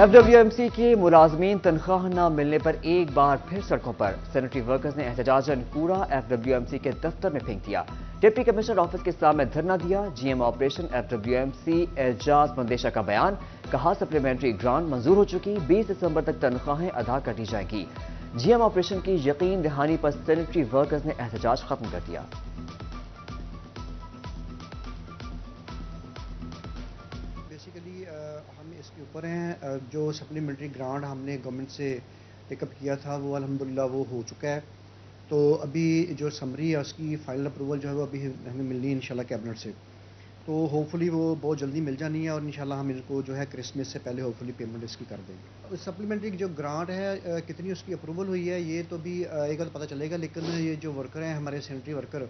FWMC کے ملازمین تنخواہ نہ ملنے پر ایک بار پھر سڑکوں پر سینیٹری ورکرز نے احتجاجاً کوڑا FWMC کے دفتر میں پھینک دیا. ڈپٹی کمشنر آفس کے سامنے دھرنا دیا. GM آپریشن FWMC اعجاز مندیشہ کا بیان. کہا سپلیمنٹری گرانٹ منظور ہو چکی, 20 دسمبر تک تنخواہیں ادا کر دی جائیں گی. GM آپریشن کی یقین دہانی پر سینیٹری ورکرز نے احتجاج ختم کر دیا. بیسیکلی ہم اس کے اوپر ہیں. جو سپلیمنٹری گرانٹ ہم نے گورنمنٹ سے پک اپ کیا تھا وہ الحمدللہ وہ ہو چکا ہے. تو ابھی جو سمری ہے اس کی فائنل اپروول جو ہے وہ ابھی ہمیں ملنی ہے انشاءاللہ کیبنٹ سے. تو ہوپ فلی وہ بہت جلدی مل جانی ہے اور انشاءاللہ ہم اس کو جو ہے کرسمس سے پہلے ہوپ فلی پیمنٹ اس کی کر دیں گے. سپلیمنٹری جو گرانٹ ہے کتنی اس کی اپروول ہوئی ہے یہ تو بھی ایک بار پتہ چلے گا, لیکن یہ جو ورکر ہیں ہمارے سینیٹری ورکر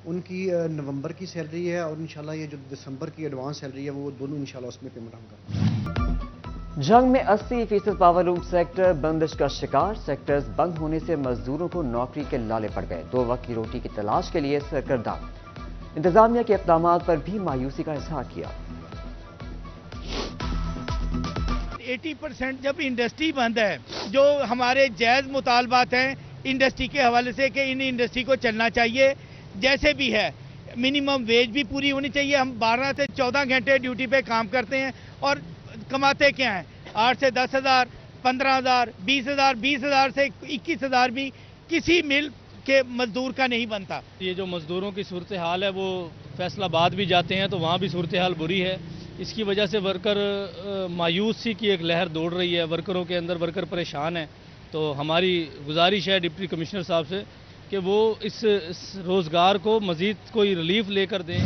ان کی نومبر کی سیلری ہے اور انشاءاللہ یہ جو دسمبر کی ایڈوانس سیلری ہے وہ دونوں انشاءاللہ اس میں پیمنٹ ہم کریں گے. جنگ میں 80% پاور لوم سیکٹر بندش کا شکار. سیکٹرز بند ہونے سے مزدوروں کو نوکری کے لالے پڑ گئے. 2 وقت کی روٹی کی تلاش کے لیے سرگرداں. انتظامیہ کے اقدامات پر بھی مایوسی کا اظہار کیا. 80% جب انڈسٹری بند ہے, جو ہمارے جائز مطالبات ہیں انڈسٹری کے حوالے سے کہ ان انڈسٹری کو چلنا چاہیے جیسے بھی ہے, منیمم ویج بھی پوری ہونی چاہیے. ہم 12 سے 14 گھنٹے ڈیوٹی پہ کام کرتے ہیں اور کماتے کیا ہیں 8 سے 10,000, 15,000, 20,000, 20,000 سے 21,000 بھی کسی مل کے مزدور کا نہیں بنتا. یہ جو مزدوروں کی صورتحال ہے وہ فیصل آباد بھی جاتے ہیں تو وہاں بھی صورتحال بری ہے. اس کی وجہ سے ورکر مایوسی کی ایک لہر دوڑ رہی ہے. ورکروں کے اندر ورکر پریشان ہیں. تو ہماری گزارش ہے ڈپٹی کمشنر صاحب سے کہ وہ اس روزگار کو مزید کوئی ریلیف لے کر دیں.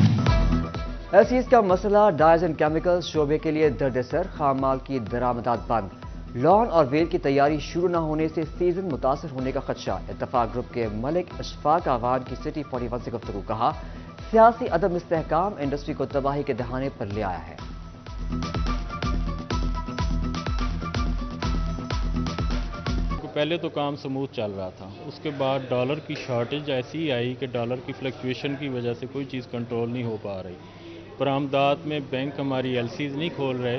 ایسیز کا مسئلہ ڈائز اینڈ کیمیکلز شعبے کے لیے درد سر. خام مال کی درآمدات بند. لان اور ویل کی تیاری شروع نہ ہونے سے سیزن متاثر ہونے کا خدشہ. اتفاق گروپ کے ملک اشفاق آوان کی سٹی 41 سے گفتگو. کہا سیاسی عدم استحکام انڈسٹری کو تباہی کے دہانے پر لے آیا ہے. پہلے تو کام سموتھ چل رہا تھا, اس کے بعد ڈالر کی شارٹیج ایسی آئی کہ ڈالر کی فلکچویشن کی وجہ سے کوئی چیز کنٹرول نہیں ہو پا رہی. برآمدات میں بینک ہماری LCs نہیں کھول رہے.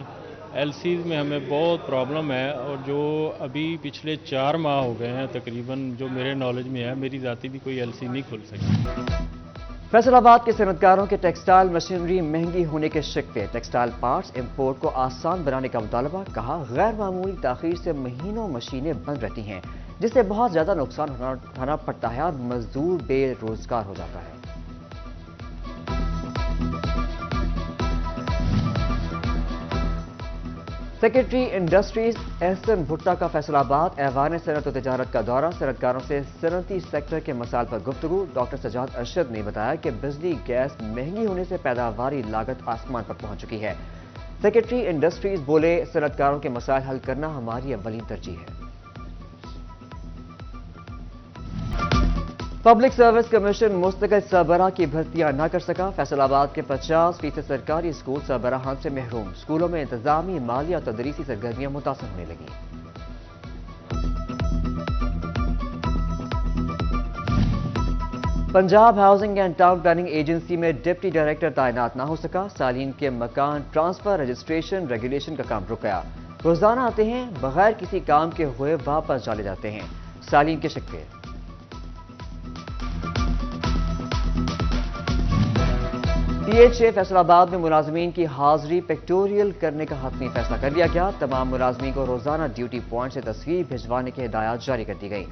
LCs میں ہمیں بہت پرابلم ہے اور جو ابھی پچھلے 4 ماہ ہو گئے ہیں تقریباً جو میرے نالج میں ہے, میری ذاتی بھی کوئی LC نہیں کھل سکی. فیصل آباد کے صنعتکاروں کے ٹیکسٹائل مشینری مہنگی ہونے کے شک پہ. ٹیکسٹائل پارٹس امپورٹ کو آسان بنانے کا مطالبہ. کہا غیر معمولی تاخیر سے مہینوں مشینیں بند رہتی ہیں جس سے بہت زیادہ نقصان اٹھانا پڑتا ہے اور مزدور بے روزگار ہو جاتا ہے. سیکرٹری انڈسٹریز احسن بھٹا کا فیصل آباد ایوان صنعت و تجارت کا دورہ. صنعتکاروں سے صنعتی سیکٹر کے مسائل پر گفتگو. ڈاکٹر سجاد ارشد نے بتایا کہ بجلی گیس مہنگی ہونے سے پیداواری لاگت آسمان پر پہنچ چکی ہے. سیکرٹری انڈسٹریز بولے صنعتکاروں کے مسائل حل کرنا ہماری اولین ترجیح ہے. پبلک سروس کمیشن مستقل سربراہ کی بھرتیاں نہ کر سکا. فیصل آباد کے 50% سرکاری اسکول سربراہان سے محروم. اسکولوں میں انتظامی, مالی اور تدریسی سرگرمیاں متاثر ہونے لگیں. Punjab housing and town planning agency میں ڈپٹی ڈائریکٹر تعینات نہ ہو سکا. سالین کے مکان ٹرانسفر, رجسٹریشن, ریگولیشن کا کام رک گیا. روزانہ آتے ہیں بغیر کسی کام کے ہوئے واپس چلے جاتے ہیں. سالین کے شک پہ. PHA فیصل آباد میں ملازمین کی حاضری پیکٹوریل کرنے کا حتمی فیصلہ کر لیا گیا. تمام ملازمین کو روزانہ ڈیوٹی پوائنٹ سے تصویر بھجوانے کی ہدایات جاری کر دی گئی.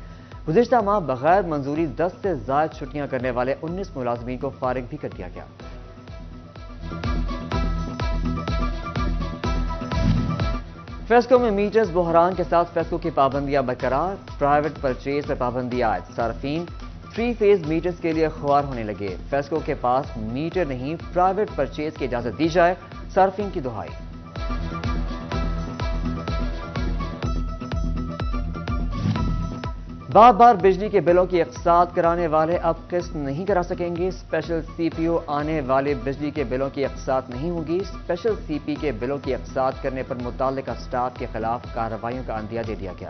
گزشتہ ماہ بغیر منظوری 10 سے زائد چھٹیاں کرنے والے 19 ملازمین کو فارغ بھی کر دیا گیا. فیسکو میں میٹرز بحران کے ساتھ فیسکو کی پابندیاں برقرار. پرائیویٹ پرچیز پر پابندی عائد. صارفین 3 فیز میٹرز کے لیے خوار ہونے لگے. فیسکو کے پاس میٹر نہیں پرائیویٹ پرچیز کی اجازت دی جائے. صارفین کی دہائی. بار بار بجلی کے بلوں کی اقساط کرانے والے اب قسط نہیں کرا سکیں گے. اسپیشل CPO آنے والے بجلی کے بلوں کی اقساط نہیں ہوگی. اسپیشل CP کے بلوں کی اقساط کرنے پر متعلقہ اسٹاف کے خلاف کارروائیوں کا عندیہ دے دیا گیا.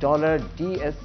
$DS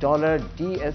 $DS